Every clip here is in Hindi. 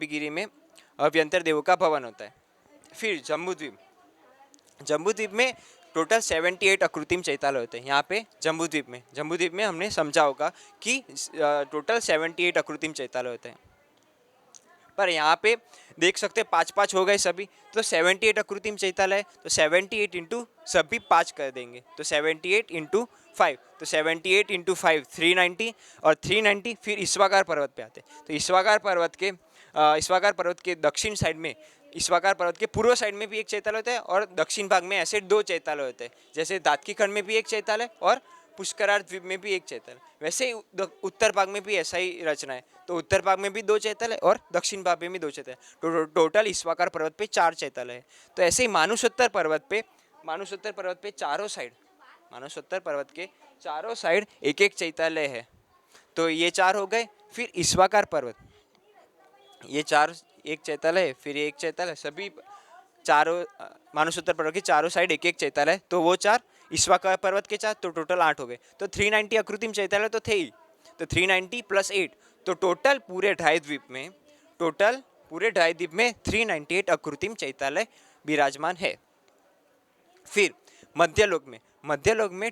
गिरी में अभ्यंतर देवों का भवन होता है। फिर जम्बूद्वीप में टोटल 78 अकृत्रिम चैत्यालय होते हैं। यहाँ पे जम्बूद्वीप में हमने समझा होगा कि टोटल 78 अकृत्रिम चैत्यालय होते हैं। पर यहाँ पे देख सकते हैं 5-5 हो गए सभी, तो 78 अकृत्रिम चैत्यालय, तो 78 इंटू सभी 5 कर देंगे, तो 78 इंटू 5, तो 78 इंटू 5 390, और 390 फिर ईश्वाकार पर्वत पे आते हैं। तो ईश्वाकार पर्वत के दक्षिण साइड में, ईश्वाकार पर्वत के पूर्व साइड में भी एक चैत्यालय होता है, और दक्षिण भाग में ऐसे 2 चैत्यालय होते हैं। जैसे दातकी खंड में भी एक चैत्यालय और पुष्करार द्वीप में भी एक चैत्यालय, वैसे ही उत्तर भाग में भी ऐसा ही रचना है। तो उत्तर भाग में भी 2 चैत्यालय और दक्षिण भाग में भी 2 चैत्यालय, टोटल ईश्वाकार पर्वत पे 4 चैत्यालय है। तो ऐसे ही मानुसोत्तर पर्वत पे मानुसोत्तर पर्वत के चारों साइड एक एक चैत्यालय है। तो ये 4 हो गए। फिर ईश्वाकार पर्वत, ये 4 एक चैत्यालय है, फिर एक चैत्यालय, सभी चारों मानुसोत्तर पर्वत के चारों साइड एक एक चैत्यालय, तो वो 4 ईश्वाकार पर्वत के 4, तो टोटल 8 हो गए। तो 390 अकृत्रिम चैत्यालय तो थे ही, तो 390 प्लस 8, तो टोटल पूरे ढाई द्वीप में 398 अकृत्रिम चैत्यालय विराजमान है। फिर मध्यलोक में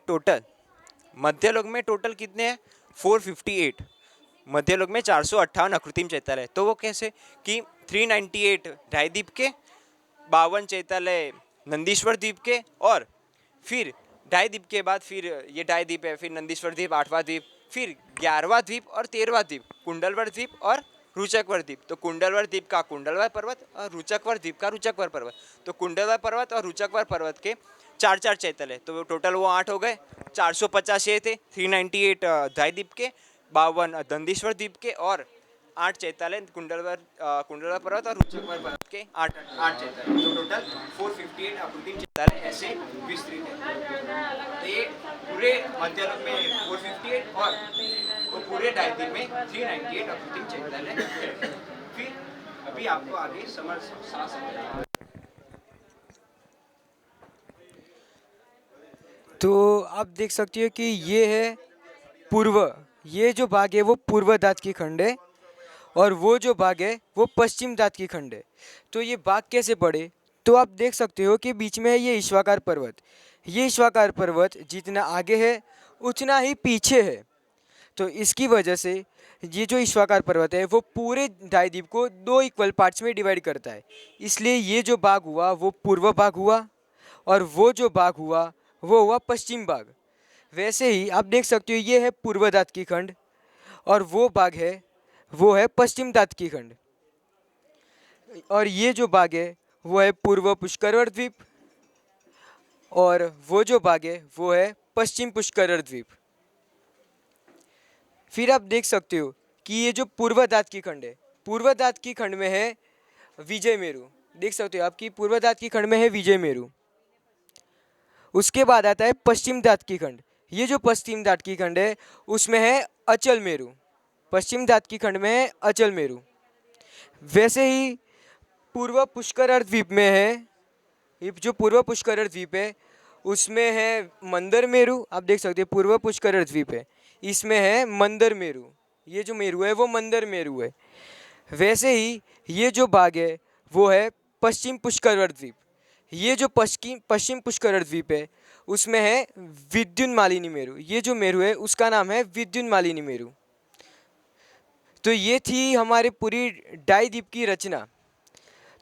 टोटल कितने हैं? 458। मध्यलोक में 458 अकृत्रिम चैत्यालय। तो वो कैसे कि 398 ढाई द्वीप के, 52 चैत्यालय नंदीश्वर द्वीप के, और फिर ढाई द्वीप के बाद फिर ये ढाई द्वीप है, फिर नंदीश्वर द्वीप 8वां द्वीप, फिर 11वां द्वीप और 13वां द्वीप, कुंडलवर द्वीप और रुचकवर द्वीप। तो कुंडलवर द्वीप का कुंडलवर पर्वत और रुचकवर द्वीप का रुचकवर पर्वत। तो कुंडलवर पर्वत और रुचकवर पर्वत के 4-4 चैत्यालय, तो टोटल वो 8 हो गए। 450 ये थे, 398 ढाई द्वीप के, 52 नंदीश्वर द्वीप के, और 8 चैत्यालय कुंडलवर पर्वत और रुचकवर पर्वत के 8 चैत्यालय। तो टोटल 458 अकृत्रिम चैत्यालय ऐसे विस्तृत है। तो ये पूरे मध्यलोक में 458 और वो पूरे ढाई द्वीप में 398 अकृत्रिम चैत्यालय है। फिर अभी आपको आगे समझ तो आप देख सकते हो कि ये है पूर्व, ये जो भाग है वो पूर्व दातकी खंड है, और वो जो भाग है वो पश्चिम दातकी खंड है। तो ये भाग कैसे पड़े? तो आप देख सकते हो कि बीच में है ये ईश्वाकार पर्वत। ये ईश्वाकार पर्वत जितना आगे है उतना ही पीछे है। तो इसकी वजह से ये जो ईश्वाकार पर्वत है वो पूरे ढाई द्वीप को 2 इक्वल पार्ट्स में डिवाइड करता है। इसलिए ये जो भाग हुआ वो पूर्व भाग हुआ, और वो जो भाग हुआ वो हुआ पश्चिम भाग। वैसे ही आप देख सकते हो ये है पूर्व दातकी खंड, और वो भाग है वो है पश्चिम दातकी खंड, और ये जो भाग है वो है पूर्व पुष्करवर द्वीप, और वो जो भाग है वो है पश्चिम पुष्करवर द्वीप। फिर आप देख सकते हो कि ये जो पूर्व दातकी खंड है, पूर्व दातकी खंड में है विजय मेरू। देख सकते हो आपकी पूर्व दातकी खंड में है विजय मेरू। उसके बाद आता है पश्चिम दातकी खंड। ये जो पश्चिम दातकी खंड है उसमें है अचल मेरू। पश्चिम दातकी खंड में है अचल मेरू। वैसे ही पूर्व पुष्करर द्वीप में है, ये जो पूर्व पुष्करर द्वीप है उसमें है मंदर मेरू। आप देख सकते हैं पूर्व पुष्करर द्वीप है, इसमें है मंदर मेरू। ये जो मेरू है वो मंदर मेरू है। वैसे ही ये जो भाग है वो है पश्चिम पुष्करर द्वीप। ये जो पश्चिम पुष्करर द्वीप है उसमें है विद्युन्मालिनी मेरू। ये जो मेरू है उसका नाम है विद्युन्मालिनी मेरू। तो ये थी हमारी पूरी ढाई द्वीप की रचना।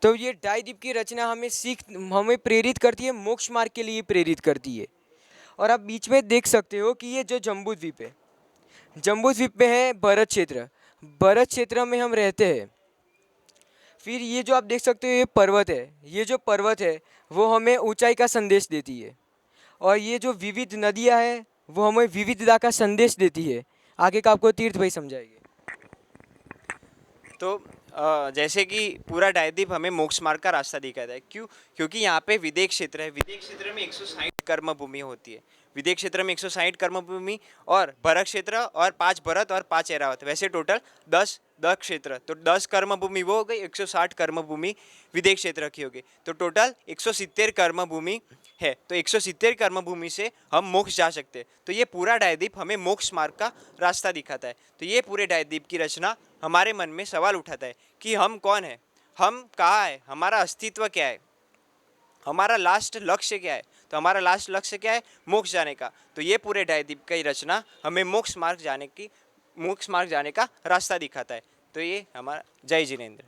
तो ये ढाई द्वीप की रचना हमें प्रेरित करती है, मोक्ष मार्ग के लिए प्रेरित करती है। और आप बीच में देख सकते हो कि ये जो जम्बू द्वीप है, जम्बू द्वीप में है भरत क्षेत्र। भरत क्षेत्र में हम रहते हैं। फिर ये जो आप देख सकते हो ये पर्वत है, ये जो पर्वत है वो हमें ऊंचाई का संदेश देती है, और ये जो विविध नदियाँ हैं वो हमें विविधता का संदेश देती है। आगे का आपको तीर्थ भाई समझाएंगे। तो जैसे कि पूरा डायद्वीप हमें मोक्ष मार्ग का रास्ता दिखाता है। क्यों? क्योंकि यहाँ पे विदेह क्षेत्र है। विदेह क्षेत्र में 160 कर्म भूमि होती है। विदेह क्षेत्र में 160 कर्म भूमि, और भरत क्षेत्र और 5 भरत और 5 ऐरावत, वैसे टोटल 10 10 क्षेत्र, तो 10 कर्म भूमि वो हो गई, 160 कर्म भूमि विदेह क्षेत्र की हो गई, तो टोटल 170 कर्म भूमि है। तो 170 कर्म भूमि से हम मोक्ष जा सकते हैं। तो ये पूरा डायदीप हमें मोक्ष मार्ग का रास्ता दिखाता है। तो ये पूरे डायदीप की रचना हमारे मन में सवाल उठाता है कि हम कौन है, हम कहाँ है, हमारा अस्तित्व क्या है, हमारा लास्ट लक्ष्य क्या है। तो हमारा लास्ट लक्ष्य क्या है, मोक्ष जाने का। तो ये पूरे डायदीप की रचना हमें मोक्ष मार्ग जाने का रास्ता दिखाता है। तो ये हमारा जय जिनेंद्र।